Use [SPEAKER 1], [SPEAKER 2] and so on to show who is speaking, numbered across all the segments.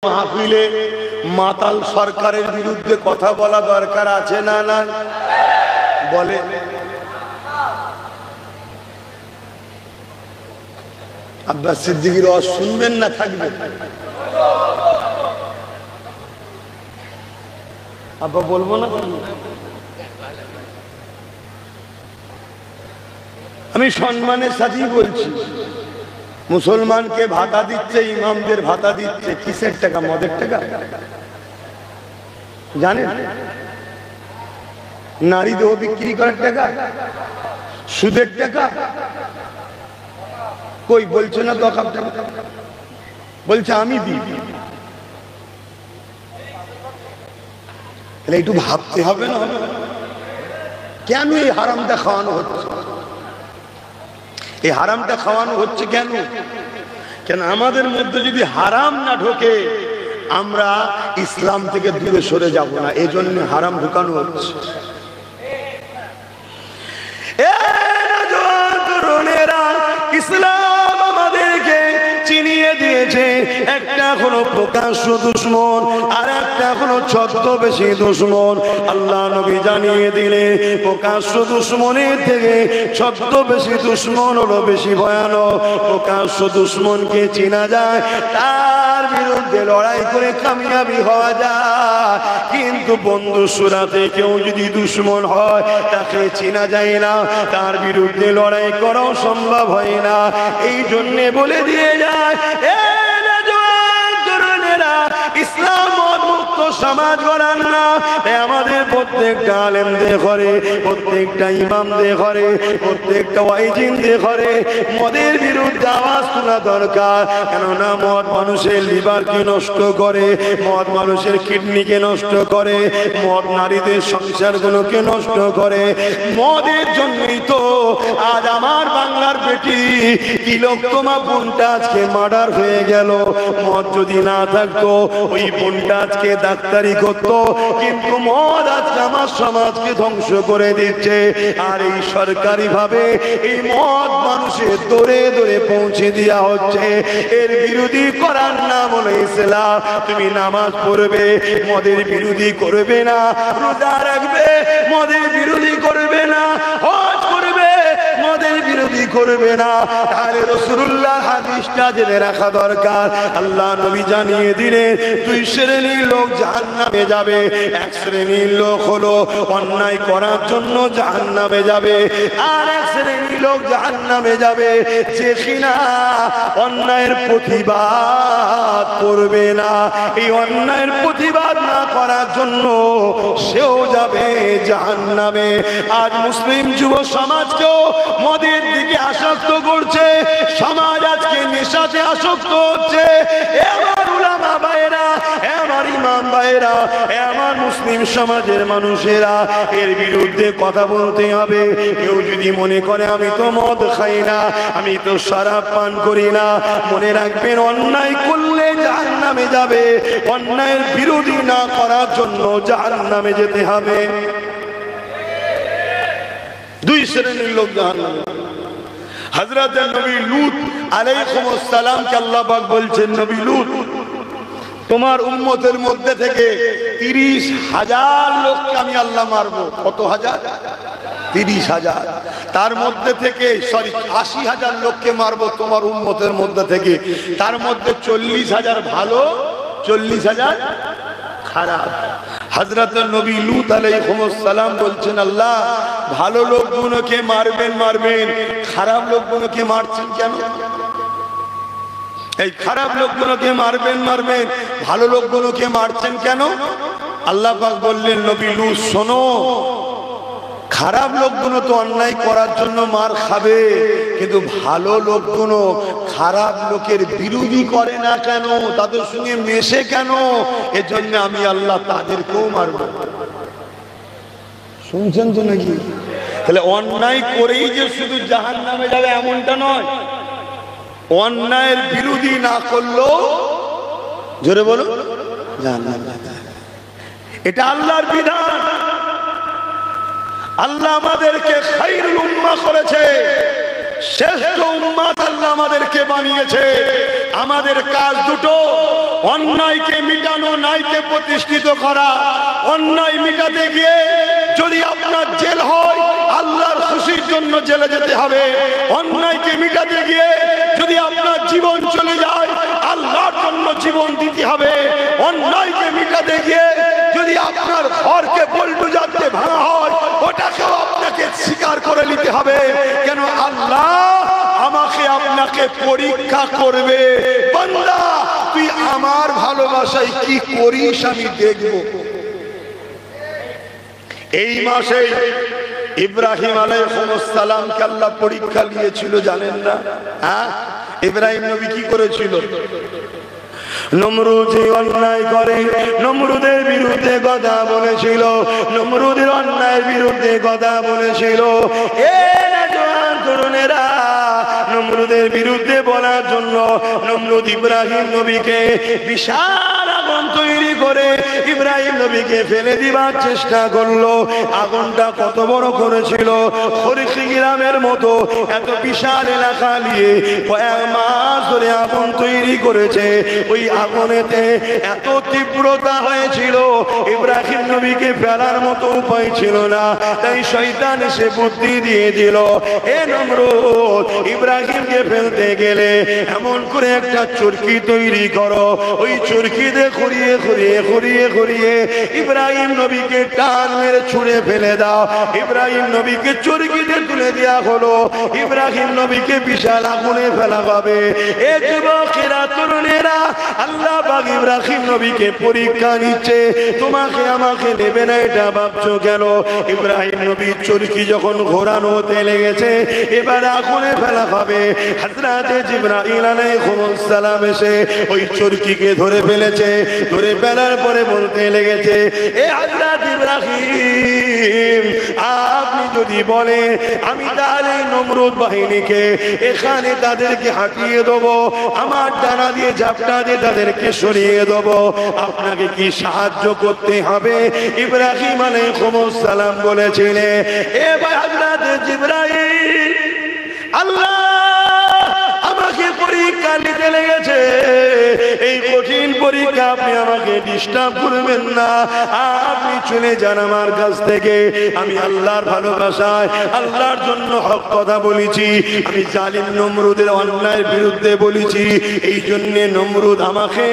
[SPEAKER 1] মাহফিলে মাতাল সরকারের বিরুদ্ধে কথা বলা দরকার আছে না? না বলে আব্বাস সিদ্দিকীর ওয়াজ শুনবেন না থাকবেন? আব্বা বলবো না? আমি সম্মানের সাথেই বলছি, মুসলমানকে ভাতা দিচ্ছে, ইমামদের ভাতা দিচ্ছে, কিসের টাকা? মদের টাকা। জানেন নারী দেহ বিক্রি করার টাকা, সুদের টাকা। কই বলছে না তো, বলছে আমি দিই। একটু ভাবতে হবে না কেন এই হারামটা খাওয়ানো হচ্ছে? এই হারামটা খাওয়ানো হচ্ছে কেন? কেন আমাদের মধ্যে যদি হারাম না ঢোকে আমরা ইসলাম থেকে দূরে সরে যাব না, এই জন্য হারাম ঢুকানো হচ্ছে। ইসলাম আমাদেরকে চিনিয়ে দিয়েছে, একটা হলো প্রকাশ্য দুশমন আর একটা হলো ছদ্মবেশী দুশমন। আল্লাহ নবী জানিয়ে দিলে প্রকাশ্য দুশমনের থেকে ছদ্মবেশী দুশমন হলো বেশি ভয়ানক। প্রকাশ্য দুশমনকে চেনা যায়, তার বিরুদ্ধে লড়াই করে কামিয়াবি হওয়া যায়, কিন্তু বন্ধু সুরাতে কেউ যদি দুশমন হয় তাকে চেনা যায় না, তার বিরুদ্ধে লড়াই করাও সম্ভব হয় না। এই জন্য বলে দিয়ে যায় ইসলাম মুক্ত সমাজ গড়ার না, আমাদের প্রত্যেকটা আলেমদের ঘরে, প্রত্যেকটা ইমামদের ঘরে, প্রত্যেকটা ওয়াইজিনদের ঘরে মদের বিরুদ্ধে আওয়াজ তোলা দরকার। কেননা মদ মানুষের লিভারকে নষ্ট করে, মদ মানুষের কিডনিকে নষ্ট করে, মদ নারীদের সংসারগুলোকে নষ্ট করে। মদের জন্যই তো আজ আমার বাংলার বেটি তিলোত্তমা বোনটা আজকে মার্ডার হয়ে গেল। মদ যদি না থাকতো ওই বোনটা আজকে ডাক্তারি করতো, কিন্তু মদ আজকে আমার সমাজকে ধ্বংস করে দিচ্ছে। আর এই সরকারি ভাবে এই মদ মানুষের দৌড়ে দৌড়ে পৌঁছে দেওয়া হচ্ছে। এর বিরোধী করার নাম হলো ইসলাম। তুমি নামাজ পড়বে, মদের বিরোধী করবে না, রোজা রাখবে, মদের বিরোধী করবে না, হজ করবে, মদের বিরোধী করবে না। তাহলে রাসূলুল্লাহ হাদিসটা জেনে রাখা দরকার। আল্লাহ নবী জানিয়ে দিলেন দুই শ্রেণীর লোক জাহান্নামে যাবে। এক শ্রেণীর লোক হলো অন্যায় করার জন্য জাহান্নামে যাবে, আর এক শ্রেণীর লোক জাহান্নামে যাবে যে কিনা অন্যায়ের প্রতিবাদ করবে না। এই অন্যায়ের প্রতিবাদ না করার জন্য সেও যাবে জাহান্নামে। আজ মুসলিম যুব সমাজকেও মদের দিকে আসক্ত করছে, সমাজ আজকে নেশাতে আসক্ত হচ্ছে। আমার উলামা ভাইরা, আমার ইমাম ভাইরা, আমার মুসলিম সমাজের মানুষেরা এর বিরুদ্ধে কথা বলতে হবে। কেউ যদি মনে করে আমি তো মদ খাই না, আমি তো শরাব পান করি না, মনে রাখবেন অন্যায় করলে জাহান্নামে যাবে। অন্যায়ের বিরোধী না করার জন্য জাহান্নামে যেতে হবে। দুই শ্রেণীর লোক জাহান্নামে। হযরত নবী লূত আলাইহিস সালামকে আল্লাহ পাক বলছেন, নবী লূত তোমার উম্মতের মধ্যে থেকে 30,000 লোককে আমি আল্লাহ মারবো। কত হাজার? 30,000। তার মধ্যে থেকে 80,000 লোককে মারবো তোমার উম্মতের মধ্যে থেকে। তার মধ্যে 40,000 ভালো, 40,000 খারাপ। হযরত নবী লূত আলাইহিস সালাম বলছেন, আল্লাহ ভালো লোকগুলোকে মারবেন মারবেন, খারাপ লোকগুলোকে মারছেন কেন? এই খারাপ লোকগুলোকে মারবেন মারবেন, ভালো লোকগুলোকে মারছেন কেন? আল্লাহ পাক বললেন, নবী লূত শোনো, খারাপ লোকগুলো তো অন্যায় করার জন্য মার খাবে, কিন্তু ভালো লোকগুলো খারাপ লোকের বিরোধী করে না কেন, তাদের সঙ্গে মেশে কেন? এজন্য আমি আল্লাহ তাদেরকেও মারব। শুনছেন তো নাকি? তাহলে অন্যায় করেই যে শুধু জাহান্নামে যাবে এমনটা নয়, অন্যায়ের বিরোধী না করলেও, জোরে বলো, জাহান্নামে যাবে। এটা আল্লাহর বিধান। আল্লাহ আমাদেরকে খায়রুল উম্মাহ করেছে, শ্রেষ্ঠ উম্মাত আল্লাহ আমাদেরকে বানিয়েছে। আমাদের কাজ দুটো, অন্যায়কে মিটানো, ন্যায়কে প্রতিষ্ঠিত করা। অন্যায় মিটাতে গিয়ে যদি আপনার জেল হয়, আল্লাহর খুশির জন্য জেলে যেতে হবে। অন্যায়কে মিটাতে গিয়ে যদি আপনার জীবন চলে যায়, আল্লাহর জন্য জীবন দিতে হবে। অন্যায়কে মিটাতে গিয়ে যদি আপনার ঘরকে বুলডোজারে ভাঙা হয়, ওটাকেও আপনাকে স্বীকার করে নিতে হবে। কেন? আল্লাহ আমাকে আপনাকে পরীক্ষা করবে। বান্দা, তুই আমার ভালোবাসায় কি করিস আমি দেখব। এই মাসে ইব্রাহিম আলাইহিস সালামকে আল্লাহ পরীক্ষা নিয়েছিল, জানেন না? হ্যাঁ, ইব্রাহিম নবী কি করেছিল? নমরুদ যে অন্যায় করে, নমরুদের বিরুদ্ধে কথা বলেছিল, নমরুদের অন্যায়ের বিরুদ্ধে কথা বলেছিল। এ নওজোয়ান তরুণেরা, নমরুদের বিরুদ্ধে বলার জন্য নমরুদ ইব্রাহিম নবীকে বিশাল আগুন তৈরি করে ইব্রাহিম নবীকে ফেলে দিবার চেষ্টা করলো। আগুনটা কত বড় করেছিল, খরিকি গ্রামের মতো এত বিশাল এলাকা নিয়ে কয়েক মাস ধরে আগুন তৈরি করেছে। ওই আগুনেতে এত তীব্রতা হয়েছিল, ইব্রাহিম নবীকে ফেলার মতো উপায় ছিল না। তাই শয়তান এসে বুদ্ধি দিয়ে দিল, এ নমরুদ, ইব্রাহিমকে ফেলতে গেলে এমন করে একটা চরকি তৈরি করো, ওই চরকিতে ঘুরিয়ে ঘুরিয়ে ঘুরিয়ে ঘুরিয়ে ইব্রাহিম নবীকে টান মেরে ছুঁড়ে ফেলে দাও। ইব্রাহিম নবীকে চরকিতে তুলে দেওয়া হলো। ইব্রাহিম নবীকে বিশাল আগুনে ফেলা হবে। এ যুবকেরা, তরুণেরা, আল্লাহ পাক ইব্রাহিম নবীকে পরীক্ষা নিচ্ছে। তোমাকে আমাকে নেবে না, এটা ভাবছো কেন? ইব্রাহিম নবীর চরকি যখন ঘোরানো হতে লেগেছে, এবার আগুনে ফেলা হবে। হযরতে জিবরাইল আলাইহিস সালাম এসে ওই চরকিকে ধরে ফেলেছে। ধরে ফেলার পরে বলতে লেগেছে, এ হযরত ইব্রাহিম, আপনি যদি বলে আমি তাহলে নমরুদ বাহিনীকে এখানে তাদেরকে হাঁটিয়ে দেবো, আমার ডানা দিয়ে ঝাপটা দিয়ে তাদেরকে সরিয়ে দেবো, আপনাকে কি সাহায্য করতে হবে? ইব্রাহিম আলাইহিস সালাম বলেছিলেন, এ ভাই হযরত জিবরাইল, আল্লাহ আমাকে পরীক্ষা নিতে লেগেছে। এই কঠিন পরীক্ষা আপনি আমাকে ডিস্টার্ব করবেন না। আপনি চলে যান আমার কাছ থেকে। আমি আল্লাহর ভালোবাসায়, আল্লাহর জন্য হক কথা বলেছি। আমি জালিম নমরুদের অন্যায়ের বিরুদ্ধে বলেছি। এই জন্যে নমরুদ আমাকে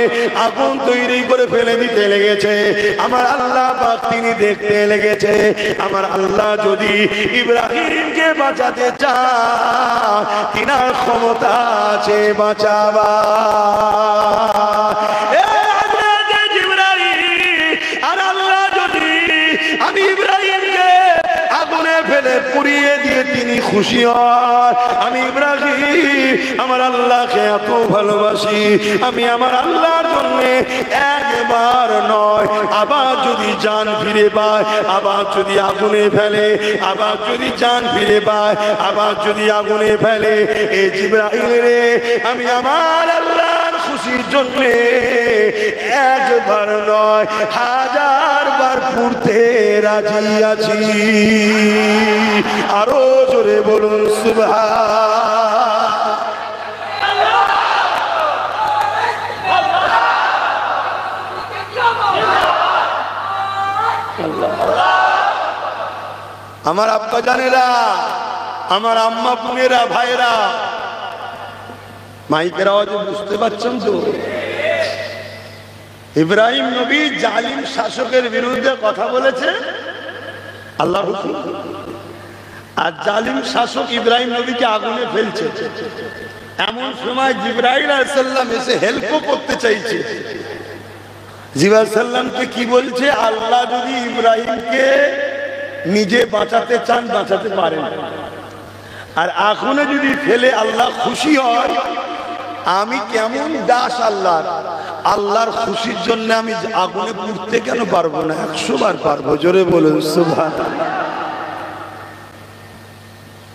[SPEAKER 1] আগুন তৈরি করে ফেলে দিতে লেগেছে। আমার আল্লাহ পাক তিনি দেখতে লেগেছে, আমার আল্লাহ যদি ইব্রাহিমকে বাঁচাতে চান, তিনার ক্ষমতা আছে বাঁচাবা। আর আল্লাহ যদি আমি ইব্রাহিমকে আগুনে ফেলে পুড়িয়ে দিয়ে তিনি খুশি হয়, আমি ইব্রাহিম আমার আল্লাহকে এত ভালোবাসি, আমি আমার আল্লাহর জন্য একবার নয়, আবার যদি জান ফিরে পায়, আবার যদি আগুনে ফেলে, আবার যদি জান ফিরে পায়, আবার যদি আগুনে ফেলে, এই জিবরাইল রে, আমি আমার আল্লাহর খুশির জন্য একবার নয় 1000 বার পুড়তে রাজি আছি। আরো জোরে বলুন সুবহান। আমার আব্বা জানেরা, আমার আম্মা বোনেরা, ভাইরা, মাইকের আওয়াজে বুঝতে পারছেন তো? ইব্রাহিম নবী জালিম শাসকের বিরুদ্ধে কথা বলেছে, আল্লাহর হুকুম, আর জালিম শাসক ইব্রাহিম নবীকে আগুনে ফেলছে। এমন সময় জিবরাইল আলাইহিস সালাম এসে হেল্প করতে চাইছে। জিবরাইল সাল্লামকে কি বলছে? আল্লাহ যদি ইব্রাহিমকে নিজে বাঁচাতে চান, বাঁচাতে পারেন, আর আগুনে যদি ফেলে আল্লাহ খুশি হয়, আমি কেমন দাস আল্লাহর, আল্লাহর খুশির জন্য আমি আগুনে পুড়তে কেন পারবো না? 100 বার পারবো। জোরে বলুন সুবহানাল্লাহ।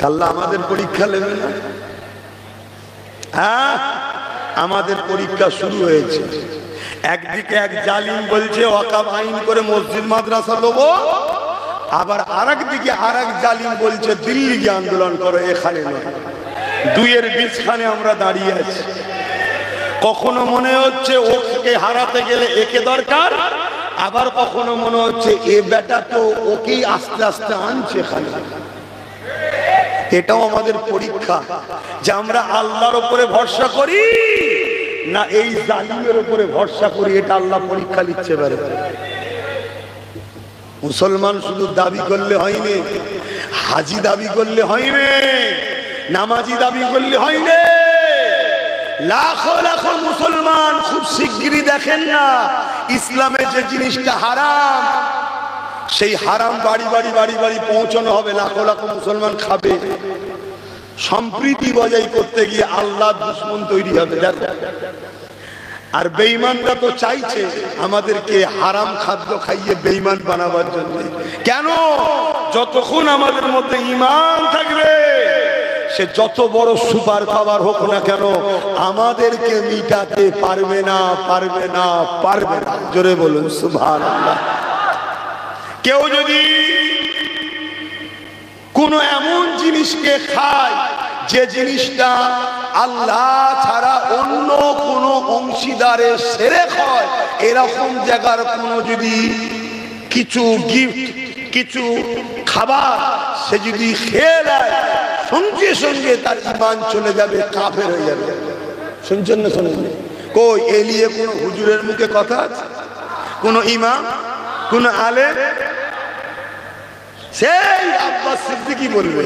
[SPEAKER 1] আল্লাহ আমাদের পরীক্ষা নেবে না? হ্যাঁ, আমাদের পরীক্ষা শুরু হয়েছে। একদিকে এক জালিম বলছে ওয়াকফ আইন করে মসজিদ মাদ্রাসা দেবো, আবার আরেক দিকে আরেক জালিম বলছে দিল্লি গিয়ে আন্দোলন করো, এখানে নয়। দুইয়ের বিছখানে আমরা দাঁড়িয়ে আছি। কখনো মনে হচ্ছে ওকে হারাতে গেলে একে দরকার, আবার কখনো মনে হচ্ছে এ বেটা তো ওকেই আস্তে আস্তে আনছে খালি। এটাও আমাদের পরীক্ষা যে আমরা আল্লাহর উপরে ভরসা করি না এই জালিমের উপরে ভরসা করি, এটা আল্লাহ পরীক্ষা নিচ্ছে। পারে মুসলমান শুধু দাবি করলে হয়নি, হাজি দাবি করলে হয়নি, নামাজি দাবি করলে হয়নি। লাখো লাখো মুসলমান খুব শিগগিরই দেখেন না ইসলামে যে জিনিসটা হারাম, সেই হারাম বাড়ি বাড়ি বাড়ি বাড়ি পৌঁছানো হবে, লাখো লাখো মুসলমান খাবে। সম্প্রীতি বজায় করতে গিয়ে আল্লাহ দুশমন তৈরি হবে। আর বেঈমানরা তো চাইছে আমাদেরকে হারাম খাদ্য খাইয়ে বেঈমান বানাবার জন্য। কেন? যতক্ষণ আমাদের মধ্যে ঈমান থাকবে, সে যত বড় সুপার খাবার হোক না কেন আমাদেরকে মিটাতে পারবে না, পারবে না, পারবে না। জোরে বলুন সুবহানাল্লাহ। কেউ যদি কোন এমন জিনিসকে খায় যে জিনিসটা আল্লাহ ছাড়া অন্য কোন অংশীদারের শিরক হয়, এরকম জায়গার কোন যদি কিছু গিফট, কিছু খাবার সে যদি খেয়ে নেয়, সঙ্গে সঙ্গে তার ঈমান চলে যাবে, কাফের হয়ে যাবে। শুনছেন না? শোনেন? কই এ নিয়ে কোন হুজুরের মুখে কথা আছে? কোন ইমাম, কোন আলেম? সেই আব্বাস সিদ্দিকী বলবে।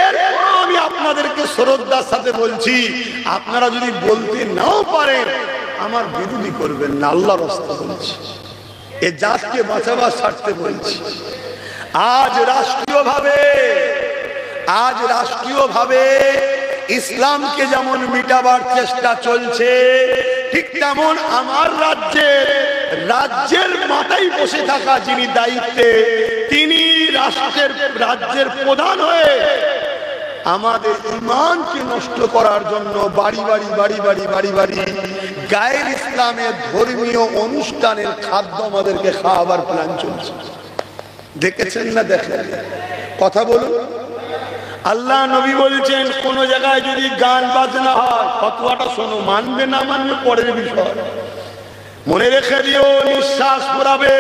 [SPEAKER 1] এরপর আমি আপনাদেরকে শ্রদ্ধার সাথে বলছি, আপনারা যদি বলতে নাও পারেন আমার বিরোধী করবেন না, আল্লাহর রাস্তা বলছি, এ জাতকে বাঁচাবার স্বার্থে বলছি। আজ রাষ্ট্রীয়ভাবে ইসলামকে যেমন মিটাবার চেষ্টা চলছে, ঠিক তেমন আমার রাজ্যের মাথায় বসে থাকা যিনি দায়িত্বে, তিনি রাজ্যের প্রধান হয়ে আমাদের ঈমানকে নষ্ট করার জন্য বাড়ি বাড়ি বাড়ি বাড়ি বাড়ি বাড়ি গায়ের ইসলামের ধর্মীয় অনুষ্ঠানের খাদ্য আমাদেরকে খাওয়াবার প্ল্যান চলছে। দেখেছেন না? দেখেন? কথা বলুন। আল্লাহ নবী বলছেন কোন জায়গায় যদি গান বাজনা হয়, ফতোয়াটা শোনো, মানবে না মানবে পরের বিষয়, মনে রেখে দিও, নিঃশ্বাস পড়াবে।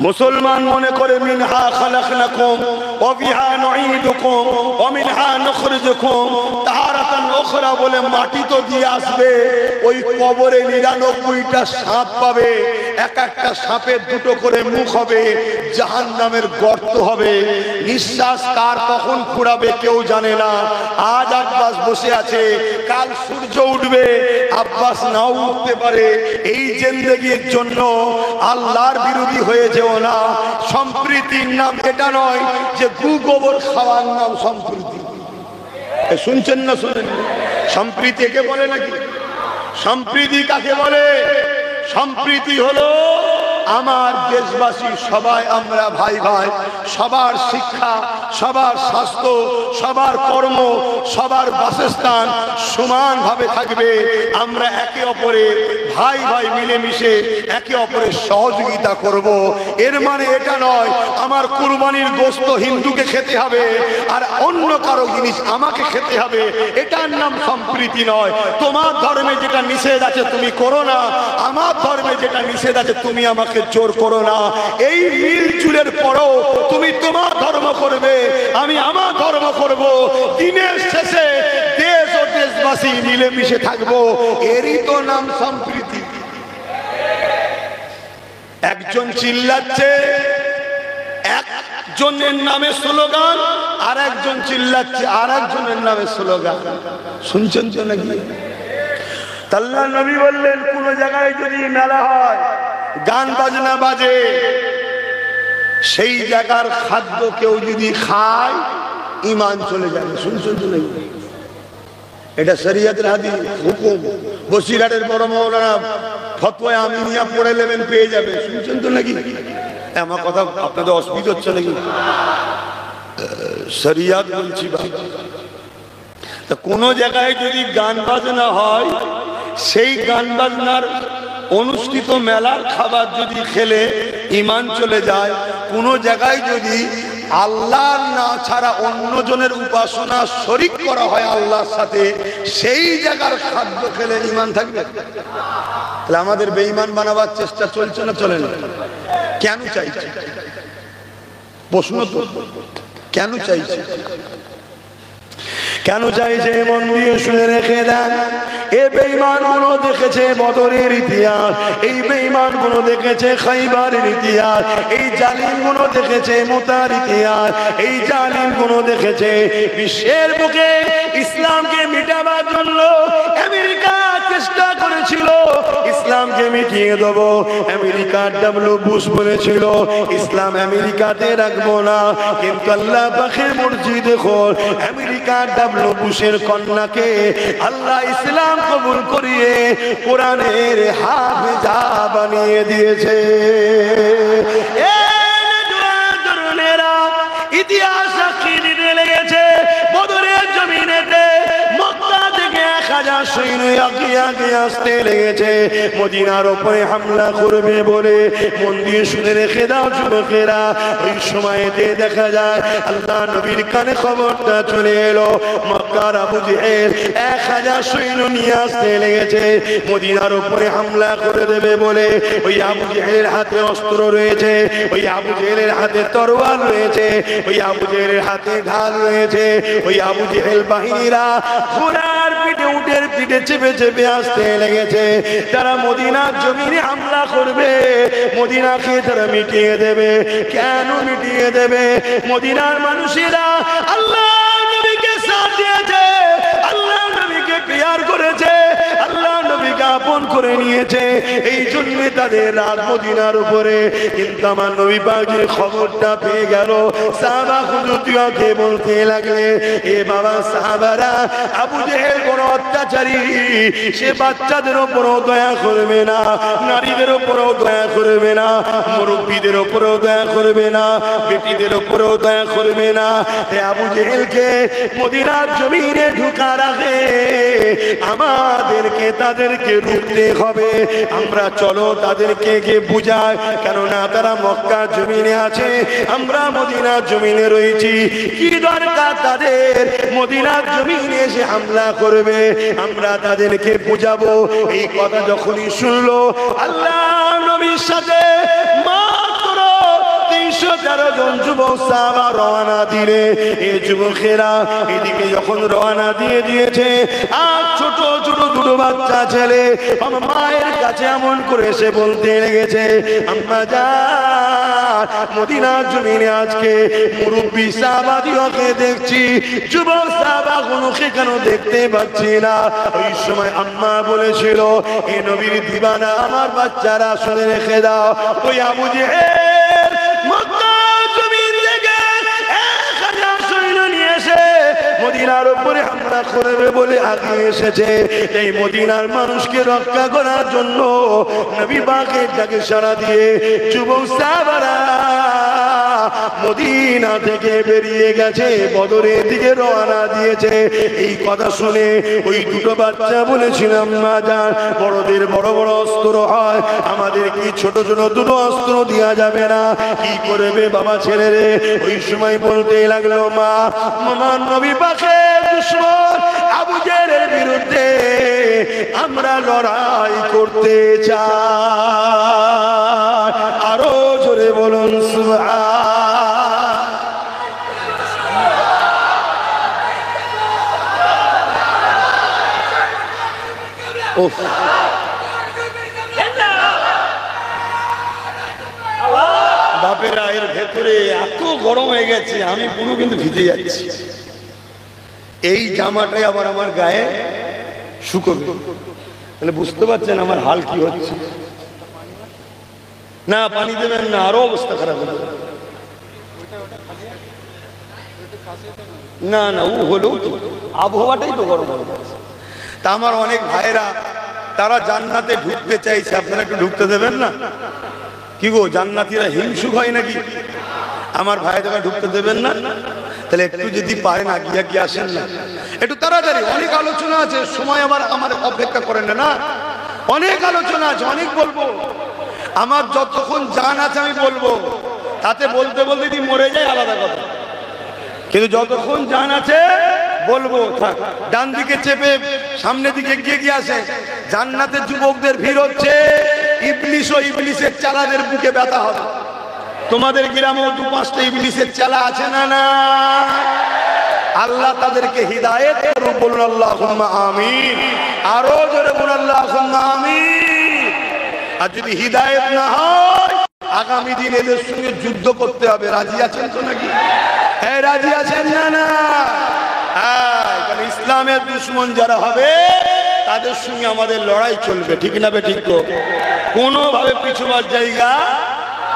[SPEAKER 1] মুসলমান মনে করে মিনহা খালাকনাকুম ওয়া বিহা নুঈদুকুম ওয়া মিনহা নুখরিজুকুম তাহারাতান উখরা বলে মাটি তো দিয়ে আসবে, ওই কবরে 99টা সাপ পাবে, এক একটা সাপের দুটো করে মুখ হবে, জাহান্নামের গর্ত হবে, নিঃশ্বাস কার কখন ফুরাবে কেউ জানে না। আজ আব্বাস বসে আছে, কাল সূর্য উঠবে, আব্বাস নাও উঠতে পারে। এই জিন্দেগির জন্য আল্লাহর বিরোধী হয়ে যেও না। সম্প্রীতির নাম এটা নয় যে গু গোবর খাওয়ার নাম সম্প্রীতি। শুনছেন না? শুনেন? সম্প্রীতি কে বলে নাকি? সম্প্রীতি কাকে বলে? সম্প্রীতি হলো আমার দেশবাসী সবাই আমরা ভাই ভাই, সবার শিক্ষা, সবার স্বাস্থ্য, সবার কর্ম, সবার বাসস্থান সমানভাবে থাকবে। আমরা একে অপরের ভাই ভাই মিলেমিশে একে অপরের সহযোগিতা করব। এর মানে এটা নয় আমার কুরবানির গোশত হিন্দুকে খেতে হবে আর অন্য কারো জিনিস আমাকে খেতে হবে, এটার নাম সম্প্রীতি নয়। তোমার ধর্মে যেটা নিষেধ আছে তুমি করো না, আমার ধর্মে যেটা নিষেধ আছে তুমি আমাকে জোর করো না। এই মিলজুলের পরও তুমি তোমার ধর্ম করবে, আমি আমার ধর্ম করব, দিনের শেষে দেশ ও দেশবাসী মিলেমিশে থাকবো, এরই তো নাম সম্প্রীতি। একজন চিল্লাচ্ছে, একজনের নামে স্লোগান, আর একজন চিল্লাচ্ছে আর একজনের নামে স্লোগান। শুনছেন তো নাকি? আল্লাহ নবী বললেন কোন জায়গায় যদি মেলা হয়, গান বাজনা বাজে, সেই জায়গার খাদ্য কেউ যদি খায় ঈমান চলে যাবে। শুনছেন তো নাকি? এটা শরীয়তের হাদিস, হুকুম। বসিরহাটের বড় মাওলানা ফতোয়া আমিনিয়া পড়ে নেবেন, পেয়ে যাবে। শুনছেন তো নাকি? আমার কথা আপনাদের অসুবিধা হচ্ছে নাকি? শরীয়ত বলছি। কোন জায়গায় যদি গান বাজনা হয়, সেই গান বাজনার অনুষ্ঠিত মেলার খাবার যদি খেলে ঈমান চলে যায়। কোন জায়গায় যদি আল্লাহ না ছাড়া অন্যজনের উপাসনা শরীক করা হয় আল্লাহর সাথে, সেই জায়গার খাদ্য খেলে ঈমান থাকবে? তাহলে আমাদের বেঈমান বানাবার চেষ্টা চলছে না চলে না? কেন চাইছে? প্রশ্ন তো, কেন চাইছে? কেন চাইছে? মন দিয়ে শুনে রেখে দেন। এই বেঈমানগুলো দেখেছে বদরের ইতিহাস, এই বেঈমানগুলো দেখেছে খাইবারের ইতিহাস, এই জালিমগুলো দেখেছে মুতার ইতিহাস, এই জালিমগুলো দেখেছে বিশ্বের বুকে ইসলামকে মিটাবার জন্য আমেরিকা চেষ্টা করেছিল ইসলামকে মিটিয়ে দেব। আমেরিকার ডব্লিউ বুশ বলেছিল ইসলাম আমেরিকাতে রাখবো না, কিন্তু আল্লাহ পাকের মর্জিদে খোল আমেরিকার ডব্লিউ বুশের কন্যাকে আল্লাহ ইসলাম কবুল করিয়ে কোরআনের হাফেজা বানিয়ে দিয়েছে। ইতিহাস সাক্ষী দিতে লেগেছে বদরের জমিনেতে মক্কা থেকে 1000 সৈন্য আগে আসতে লেগেছে মদিনার উপরে হামলা করবে বলে। মন দিয়ে শুনে রেখে দাও যুবকেরা, ওই সময়তে দেখা যায় আল্লাহ নবীর কানে খবরটা চলে এলো মক্কার আবু জেহেল 1000 সৈন্য নিয়ে আসতে লেগেছে মদিনার উপরে হামলা করে দেবে বলে। ওই আবু জেহেলের হাতে অস্ত্র রয়েছে, ওই আবু জেহেলের হাতে তরোয়াল রয়েছে, ওই আবু জেহেলের হাতে ঢাল রয়েছে। ওই আবু জেহেল বাহিনীরা ঘোড়ার পিঠে উটের পিঠে চেপে চেপে আসতে লেগেছে। তারা মদিনার জমিনে হামলা করবে, মদিনাকে তারা মিটিয়ে দেবে। কেন মিটিয়ে দেবে? মদিনার মানুষেরা আল্লাহ নবীকে সাথ দিয়েছে, আল্লাহ নবীকে প্যার করেছে, আল্লাহ নবীকে আপন করে নিয়েছে, এই জন্য তাদের রাত মদিনার উপরে। কিন্তু আমার নবী পাকের খবরটা পেয়ে গেল। সাহাবা হুজুরকে বলতে লাগলে, এ বাবা সাহাবারা, আবু জেহেল বড় অত্যাচারী, সে বাচ্চাদের উপরও দয়া করবে না, নারীদের উপরও দয়া করবে না, মুরব্বীদের উপরও দয়া করবে না, বেটিদের উপরও দয়া করবে না। এ আবু জেহেলকে মদিনার জমিনে ঢুকার আগে আমাদেরকে তাদেরকে রুখতে হবে। আমরা চলো তাদেরকে গিয়ে বুঝাই, কেননা তারা মক্কার জমিনে আছে, আমরা মদিনার জমিনে রয়েছি। কি দরকার তাদের মদিনার জমিনে এসে হামলা করবে? আমরা তাদেরকে বুঝাবো। এই কথা যখনই শুনলো আল্লাহ নবীর সাথে মাত্র 313 জন যুবক সাহাবা রওনা দিলে। এই যুবকেরা এদিকে যখন রওনা দিয়ে দিয়েছে, আর ছোট ছোট দুটো বাচ্চা ছেলে আমার মায়ের কাছে এমন করে এসে বলতে লেগেছে, আম্মা জান, মদিনার জমিনে আজকে মুরব্বী সাহাবাদিওকে দেখছি, যুবক সাহাবাগুলোকে কেন দেখতে পাচ্ছি না? ওই সময় আম্মা বলেছিল, এ নবীর দিবানা আমার বাচ্চারা, শুনে রেখে দাও, ওই আবু জেহেল মক্কার জমিন থেকে 1000 সৈন্য নিয়ে এসে মদিনার উপরে হামলা করবে বলে আগে এসেছে। এই মদিনার মানুষকে রক্ষা করার জন্য নবী পাকের ডাকে সাড়া দিয়ে যুবক সাহাবারা মদিনা থেকে বেরিয়ে গেছে, বদরের দিকে রওনা দিয়েছে। এই কথা শুনে ওই দুটো বাচ্চা বলেছিলাম, মা জান, বড়দের বড় বড় অস্ত্র হয়, আমাদের কি ছোট ছোট দুটো অস্ত্র দেওয়া যাবে না? কি করবে বাবা ছেলেরে? ওই সময় বলতে লাগলো, মা, আমার নবী পাকের দুশমন আবু জেহেলের বিরুদ্ধে আমরা লড়াই করতে চাই। আরো জোরে বলুন সুবহান। বাপেরা এর ভেতরে এত গরম হয়ে গেছে, আমি পুরো কিন্তু ভিজে যাচ্ছি। এই জামাটাই আবার আমার গায়ে শুকোবে, তাহলে বুঝতে পারছেন আমার হাল কি হচ্ছে। না পানি দেবেন না, আরো অবস্থা খারাপ হবে। না না, ও হলেও তো আবহাওয়াটাই তো গরম হয়ে যাচ্ছে। তা আমার অনেক ভাইরা তারা জান্নাতে ঢুকতে চাইছে, আপনারা একটু ঢুকতে দেবেন না? কি গো, জান্নাতীরা হিংসুক হয় নাকি? আমার ভাইরা ঢুকতে দেবেন না? তাহলে একটু যদি পারেন আগিয়ে কি আসেন না, একটু তাড়াতাড়ি। অনেক আলোচনা আছে, সময় আবার আমার অপেক্ষা করেন না। অনেক আলোচনা আছে, অনেক বলবো, আমার যতক্ষণ জান আছে আমি বলবো। তাতে বলতে বলতে যদি মরে যায় আলাদা কথা, কিন্তু যতক্ষণ জান আছে বলবো। থাক, ডান দিকে চেপে সামনের দিকে এগিয়ে গিয়ে আসে। জান্নাতের যুবকদের ভিড় হচ্ছে, ইবলিস ও ইবলিসের চালাদের বুকে ব্যথা হবে। তোমাদের গ্রামেও 2-5টা ইবলিসের চালা আছে না? না, আল্লাহ তাদেরকে হিদায়েত করুন, বলুন আল্লাহুম্মা আমিন। আরো জোরে বলুন আল্লাহুম্মা আমিন। আর যদি হিদায়েত না হয় আগামী দিন এদের সঙ্গে যুদ্ধ করতে হবে। রাজি আছেন তো নাকি? হ্যাঁ, রাজি আছেন না? না, কারণ ইসলামের দুশমন যারা হবে তাদের সঙ্গে আমাদের লড়াই চলবে, ঠিক না বে ঠিক? তো কোনোভাবে পিছুবার জায়গা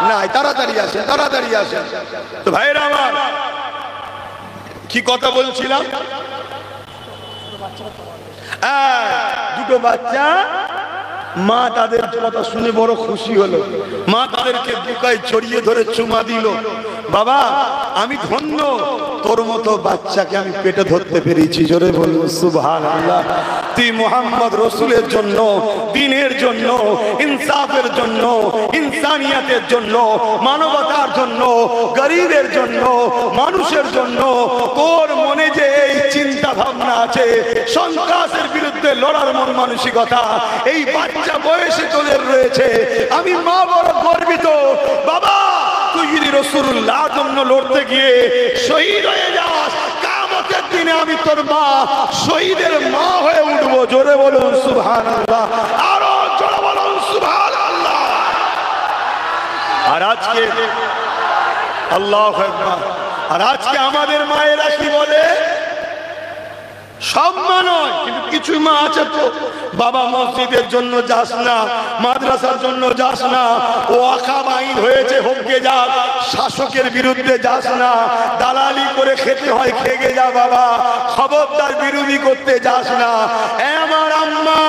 [SPEAKER 1] নাই। তাড়াতাড়ি আসেন, তাড়াতাড়ি আসেন। তো ভাইরা আমার, কি কথা বলছিলাম? দুটো বাচ্চা, মা তাদের কথা শুনে বড় খুশি হলো। মা তাদেরকে বুকায় জড়িয়ে ধরে চুমা দিল। বাবা, আমি ধন্য, তোর মতো বাচ্চাকে আমি পেটে ধরতে পেরেছি। জোরে বলুন সুবহানাল্লাহ। তুই মুহাম্মদ রাসূলের জন্য, দ্বীনের জন্য, ইনসাফের জন্য, ইনসানিয়াতের জন্য, মানবতার জন্য, গরীবের জন্য, মানুষের জন্য তোর মনে যে এই চিন্তা ভাবনা আছে, সন্ত্রাসের বিরুদ্ধে লড়ার মন মানসিকতা এই বাচ্চা বয়সে তোদের রয়েছে, আমি মা বড় গর্বিত। বাবা, তুই যদি রাসূলুল্লাহর জন্য লড়তে গিয়ে শহীদ হয়ে যাস, কিয়ামতের দিনে আমি তোর মা, শহীদের মা হয়ে উঠবো। জোরে বলুন সুবহানাল্লাহ, আরো জোরে বলুন সুবহানাল্লাহ। আর আজকে আল্লাহু আকবার, আর আজকে আমাদের মায়েরা কি বলে? সব মা নয়, কিন্তু কিছু মা আছে তো, বাবা মসজিদের জন্য যাস না, মাদ্রাসার জন্য যাস না, ও ওয়াকফ আইন হয়েছে হোকে যাক, শাসকের বিরুদ্ধে যাস না, দালালি করে খেতে হয় খেগে যা বাবা, খবরদার বিরোধী করতে যাস না। আমার আম্মা,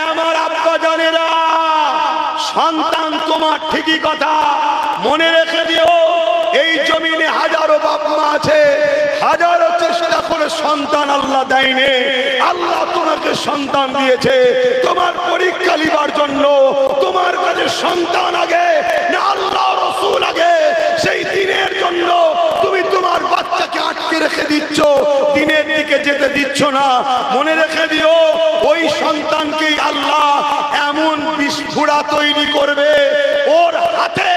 [SPEAKER 1] আমার আব্বা জানেরা, সন্তান তোমার ঠিকই কথা, মনে রেখে দিও এই জমিনে হাজারো বাপ মা আছে, হাজারো চেষ্টা করে সন্তান আল্লাহ দেয়নি। আল্লাহ তোমাকে সন্তান দিয়েছে তোমার পরীক্ষা নিবার জন্য। তোমার কাছে সন্তান আগে না আল্লাহ রাসূল আগে? সেই দিনের জন্য তুমি তোমার বাচ্চাকে আটকে রেখে দিচ্ছ, দিনের দিকে যেতে দিচ্ছ না। মনে রেখে দিও, ওই সন্তানকেই আল্লাহ এমন বিস্ফোরা তৈরি করবে, ওর হাতে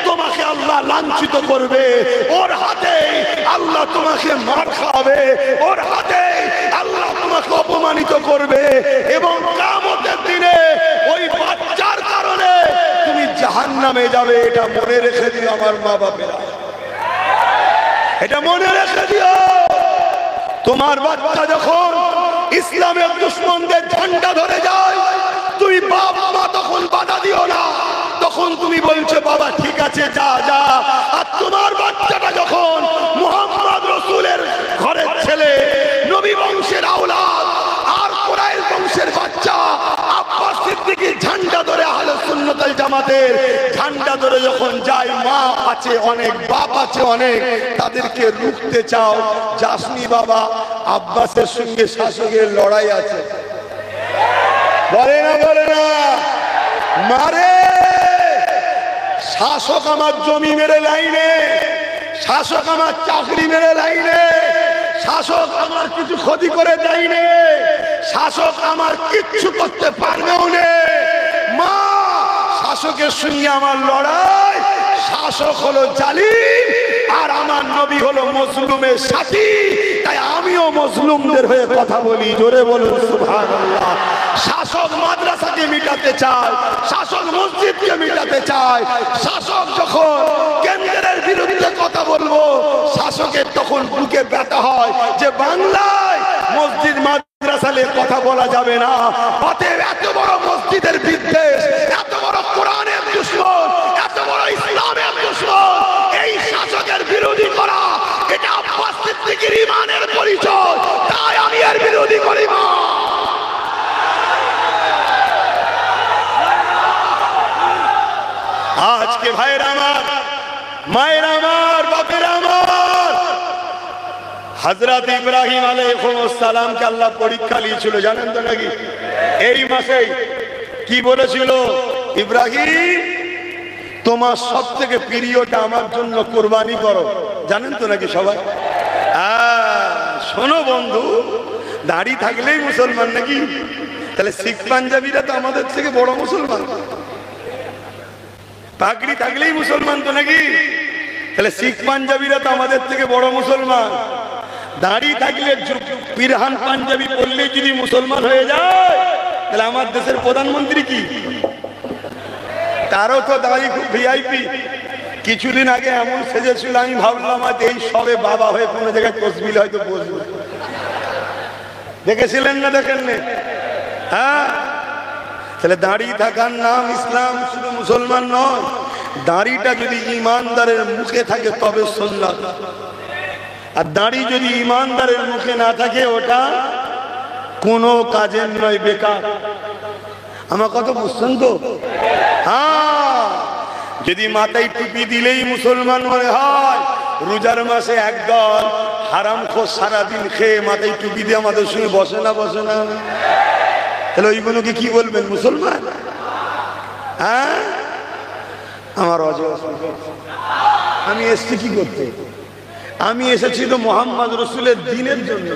[SPEAKER 1] তোমাকে আল্লাহ লাঞ্ছিত করবে, ওর হাতে আল্লাহ তোমাকে মার খাওয়াবে, ওর হাতে আল্লাহ তোমাকে অপমানিত করবে, এবং কিয়ামতের দিনে ওই বাচ্চার কারণে তুমি জাহান্নামে যাবে। এটা মনে রেখে দিও আমার মা বাবারা, এটা মনে রেখে দিও। তোমার বাচ্চা যখন ইসলামের দুশমনদের ঝান্ডা ধরে যায়, তুমি বাপ মা তখন বাধা দিও না, তখন তুমি বলছো বাবা ঠিক আছে যা যা। আর তোমার বাচ্চাটা যখন মুহাম্মদ রাসূলের ঘরের ছেলে, নবী বংশের আওলাদ, আর কুরাইশ বংশের বাচ্চা, আব্বাস সিদ্দিকীর ঝান্ডা ধরে আহলে সুন্নাত ওয়াল জামাতের ঝান্ডা ধরে যখন যায়, মা আছে অনেক, বাপ আছে অনেক, তাদেরকে রুখতে চাও, যাসনি বাবা। আব্বাসের সঙ্গে শাসকের লড়াই আছে, বলে না বলে না, মারে। শাসক আমার জমি মেরে লাইনে, শাসক আমার চাকরি মেরে লাইনে, শাসক আমার কিছু ক্ষতি করে দেয়নি, শাসক আমার কিচ্ছু করতে পারবেও না। মা, শাসকের সঙ্গে আমার লড়াই, শাসক হলো জালিম আর আমার নবী হলো মজলুমের সাথী, তাই আমিও মজলুমদের হয়ে কথা বলি। জোরে বলুন সুবহানাল্লাহ। শাসক মাদ্রাসাকে মিটাতে চায়, শাসক মসজিদকে মিটাতে চায়, শাসক যখন কেন্দ্রের বিরুদ্ধে কথা বলবো, শাসকের তখন বুকে ব্যথা হয় যে বাংলায় মসজিদ মাদ্রাসালে কথা বলা যাবে না। অতএব এত বড় মসজিদের বিদ্বেষ, এত বড় কোরআনের দুশমন, এত বড় ইসলামের দুশমন, এই শাসকের বিরোধী করা, এটা আব্বাস সিদ্দিকীর ঈমানের পরিচয়, তাই আমি এর বিরোধী করি না। আজকে ভাইয়ের আমার, মায়ের আমার, বাপের আমার, হযরত ইব্রাহিম আলাইহিস সালামকে আল্লাহ পরীক্ষা নিয়েছিল, জানেন তো নাকি? এই মাসে কি বলেছিল? ইব্রাহিম তোমার সব থেকে প্রিয়টা আমার জন্য কোরবানি করো, জানেন তো নাকি সবাই? শোনো বন্ধু, দাড়ি থাকলেই মুসলমান নাকি? তাহলে শিখ পাঞ্জাবিরা তো আমাদের থেকে বড় মুসলমান। পাগড়ি থাকলেই মুসলমান তো নাকি? তাহলে শিখ পাঞ্জাবিরা তো আমাদের থেকে বড় মুসলমান। দাড়ি থাকলে পিরহান পাঞ্জাবি পরলে যদি মুসলমান হয়ে যায়, তাহলে আমার দেশের প্রধানমন্ত্রী কি? তারও তো দাড়ি খুব ভিআইপি। কিছুদিন আগে এমন সেজেছিল, আমি ভাবলাম আজ এই সবে বাবা হয়ে কোনো জায়গায় তসবিল হয়তো বসবে। দেখেছিলেন না? দেখেন না? হ্যাঁ, তাহলে দাড়ি থাকার নাম ইসলাম, শুধু মুসলমান নয়। দাড়িটা যদি ইমানদারের মুখে থাকে তবে সুন্নাত, আর দাড়ি যদি ইমানদারের মুখে না থাকে ওটা কোনো কাজের নয়, বেকার। আমার কথা বুঝছেন তো? হ্যাঁ, যদি মাথায় টুপি দিলেই মুসলমান মনে হয়, রোজার মাসে একদল হারামখোর সারাদিন খেয়ে মাথায় টুপি দিয়ে আমাদের সঙ্গে বসে না, বসে না, তাহলে ওইগুলোকে কি বলবেন? মুসলমান? হ্যাঁ, আমার অজয়, আমি এসছি কি করতে? আমি এসেছি তো মোহাম্মদ রসুলের দিনের জন্য।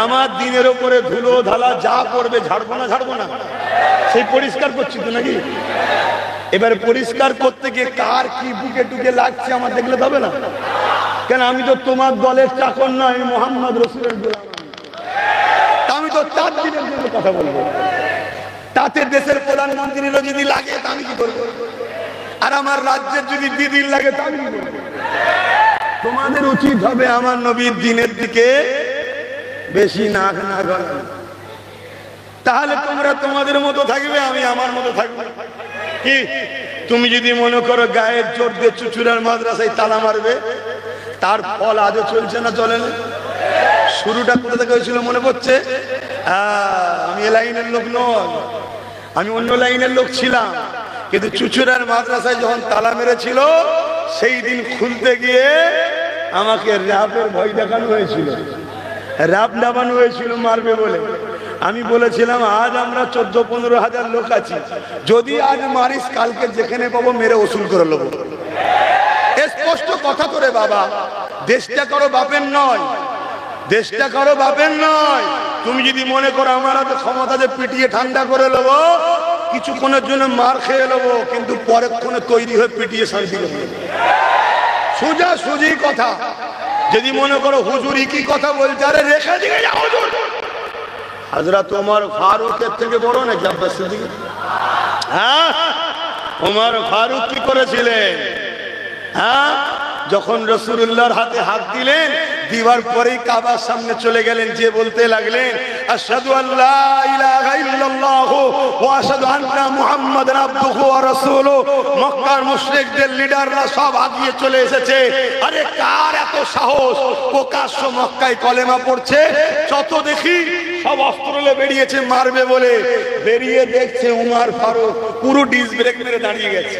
[SPEAKER 1] আমার দিনের ওপরে ধুলো ধালা যা করবে ঝাড়বো না, ঝাড়বো না, সেই পরিষ্কার করছি তো নাকি? এবারে পরিষ্কার করতে গিয়ে কার কি বুকে টুকে লাগছে আমার দেখলে হবে না কেন? আমি তো তোমার দলের চাকর না, আমি মোহাম্মদ রসুলের গোলাম। আমি তো 4 দিনের জন্য কথা বলবো, তাতে দেশের প্রধানমন্ত্রীরও যদি লাগে তা আমি কি করবো? আর আমার রাজ্যের যদি 2 দিন লাগে তা আমি কি করবো? তোমাদের উচিত হবে আমার নবীর দিনের দিকে বেশি নাক না গলানো। তাহলে তোমরা তোমাদের মতো থাকবে, আমি আমার মতো থাকবো। কি তুমি যদি মনে করো গায়ের জোর দিয়ে চুচুড়ার মাদ্রাসায় তালা মারবে, তার ফল আজও চলছে না, চলে না? শুরুটা কোথা থেকে হয়েছিল মনে পড়ছে? আমি এ লাইনের লোক নয়, আমি অন্য লাইনের লোক ছিলাম, কিন্তু চুচুড়ার মাদ্রাসায় যখন তালা মেরেছিল সেই দিন খুলতে গিয়ে আমাকে র্যাবের ভয় দেখানো হয়েছিল, র্যাব নামানো হয়েছিল মারবে বলে। আমি বলেছিলাম আজ আমরা 14-15 হাজার লোক আছি, যদি আজ মারিস কালকে যেখানে পাবো মেরে ওসুল করে নেবো। স্পষ্ট কথা করে বাবা, দেশটা কারো বাপের নয়, দেশটা কারো বাপের নয়। তুমি যদি মনে করো আমার হাতে ক্ষমতা যে পিটিয়ে ঠান্ডা করে নেবো, কিছুক্ষণের জন্য মার খেয়ে নেবো, কিন্তু পরেক্ষণে তৈরি হয়ে পিটিয়ে শান্তি নেবো। সোজা সুজি কথা। যদি মনে করো হুজুরি কি কথা বলছে, আরে রেখে দিকে যাও হুজুর। হযরত ওমর ফারুকের থেকে বড় নাকি আব্বাস সিদ্দিক? হ্যাঁ, ওমর ফারুক কি করেছিলেন? হ্যাঁ, যখন রাসূলুল্লাহর হাতে হাত দিলেন, দিবার পরেই কাবার সামনে চলে গেলেন, যে বলতে লাগলেন আশহাদু আল্লা ইলাহা ইল্লাল্লাহ ওয়া আশহাদু আন্না মুহাম্মাদান আবদুহু ওয়া রাসূলুহু। মক্কার মুশরিকদের লিডাররা সব আগিয়ে চলে এসেছে। আরে কার এত সাহস, প্রকাশ্য মক্কায় কলেমা পড়ছে, যত দেখি সব অস্ত্র নিয়ে বেরিয়েছে মারবে বলে। বেরিয়ে দেখছে ওমর ফারুক পুরো ডিস ব্রেক মেরে দাঁড়িয়ে গেছে।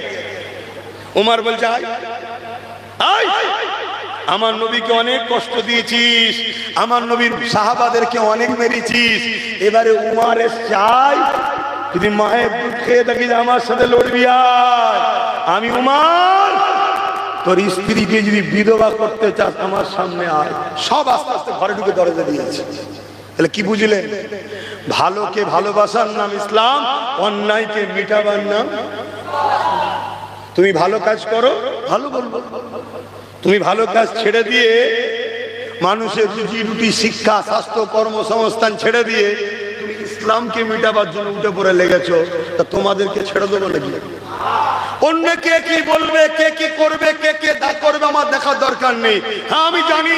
[SPEAKER 1] ওমর বলছে আয়, আমার নবীকে অনেক কষ্ট দিয়েছিস, আমার নবীর সাহাবাদেরকে অনেক মেরেছিস, এবারে উমারের চাই যদি মায়ের দুধ খেয়ে থাকিস আমার সাথে লড়বি। আর আমি উমার, তোর স্ত্রীকে যদি বিধবা করতে চাস আমার সামনে আয়। সব আস্তে আস্তে ঘরে ঢুকে দরজা দিয়েছে। তাহলে কি বুঝলেন? ভালোকে ভালোবাসার নাম ইসলাম, অন্যায়কে মিটাবার নাম। তুমি ভালো কাজ করো, ভালো বলবো। তুমি ভালো কাজ ছেড়ে দিয়ে মানুষের রুজি রুটি শিক্ষা স্বাস্থ্য কর্মসংস্থান ছেড়ে দিয়ে তুমি ইসলামকে মিটাবার জন্য উঠে পড়ে লেগেছো, তা তোমাদেরকে ছেড়ে দেবো নাকি? অন্য কে কি বলবে, কে কি করবে, কে কে দা করবে আমার দেখার দরকার নেই। হ্যাঁ, আমি জানি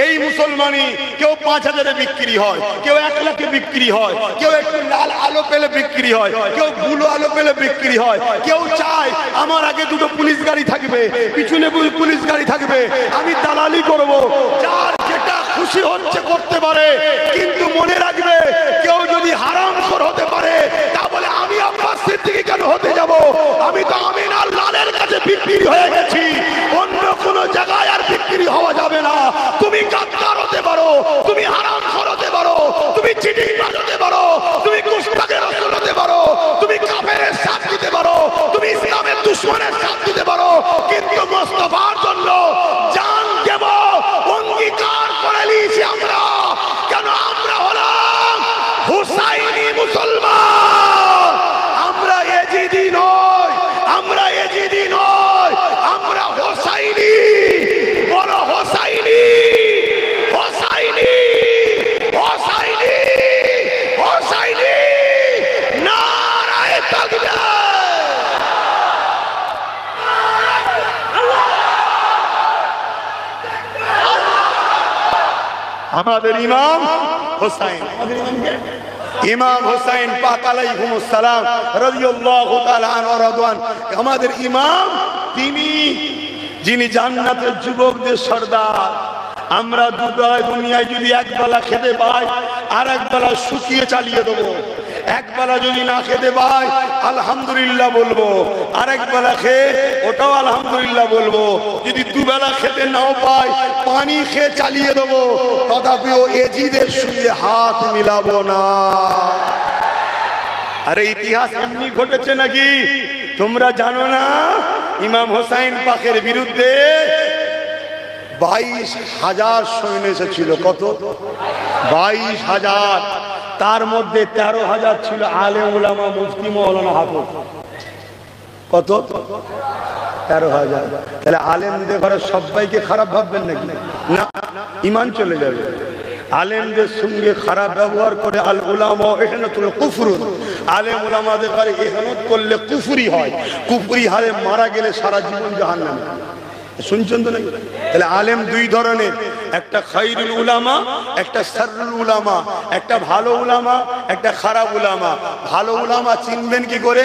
[SPEAKER 1] এই মুসলমানি কেউ 5,000-এ বিক্রি হয়, কেউ 1 লাখে বিক্রি হয়, কেউ একটু লাল আলো পেলে বিক্রি হয়, কেউ বুলো আলো পেলে বিক্রি হয়, কেউ চায় আমার আগে 2টো পুলিশ গাড়ি থাকবে, পিছনে পুলিশ গাড়ি থাকবে, আমি দালালি করব। যার যেটা খুশি হচ্ছে করতে পারে, কিন্তু মনে রাখবে কেউ যদি হারামখোর হতে পারে, তা বলে আমি আব্বাস সিদ্দিকী কেন হতে যাব? আমি তো আমিন আল্লাহর কাছে বিক্রি হয়ে গেছি, অন্য কোন জায়গায় আর বিক্রি হওয়া যাবে না। তুমি গাদ্দার হতে পারো, তুমি হারামখোর হতে পারো, তুমি চিটিংবাজ হতে পারো, তুমি গুস্তাখে রাসূল হতে পারো, তুমি কাফেরের সাথ দিতে পারো, তুমি ইসলামের দুশমনের সাথ তাকবীর। আমাদের ইমাম হোসেন, ইমাম হোসেন পাক আলাইহিমুস সালাম রাদিয়াল্লাহু তাআলা আনহু রাদওয়ান, আমাদের ইমাম তিনি যিনি জান্নাতের যুবকদের সর্দার। আমরা দুনিয়ায় যদি একবেলা খেতে পাই আর একবেলা শুকিয়ে চালিয়ে দেবো, একবেলা যদি না খেতে পাই আলহামদুলিল্লাহ বলবো, আর একবেলা খেয়ে ওটাও আলহামদুলিল্লাহ বলবো। যদি দুবেলা খেতে নাও পাই পানি খেয়ে চালিয়ে দেবো, তথাপিও এজিদের সঙ্গে হাত মিলাবো না। আরে ইতিহাস এমনি ঘটেছে নাকি তোমরা জানো না? ইমাম হোসেন পাকের বিরুদ্ধে 22,000 সৈন্য এসেছিল। কত? 22,000। তার মধ্যে 13,000 ছিল আলেম উলামা, মুফতি, মাওলানা, হাফেজ। কত? 13,000। তাহলে আলেমদের ঘরে সবাইকে খারাপ ভাববেন নাকি? না, ঈমান চলে যাবে। আলেমদের সঙ্গে খারাপ ব্যবহার করে আল উলামা ইহনাতুল কুফর, আলেম উলামাদের ঘরে ইহনাত করলে কুফরি হয়, কুফরি হারে মারা গেলে সারা জীবন জাহান্নামে। শুনছেন তো নাকি? তাহলে আলেম দুই ধরনের, একটা খায়রুল উলামা, একটা শাররুল উলামা, একটা ভালো উলামা, একটা খারাপ উলামা। ভালো উলামা চিনবেন কি করে?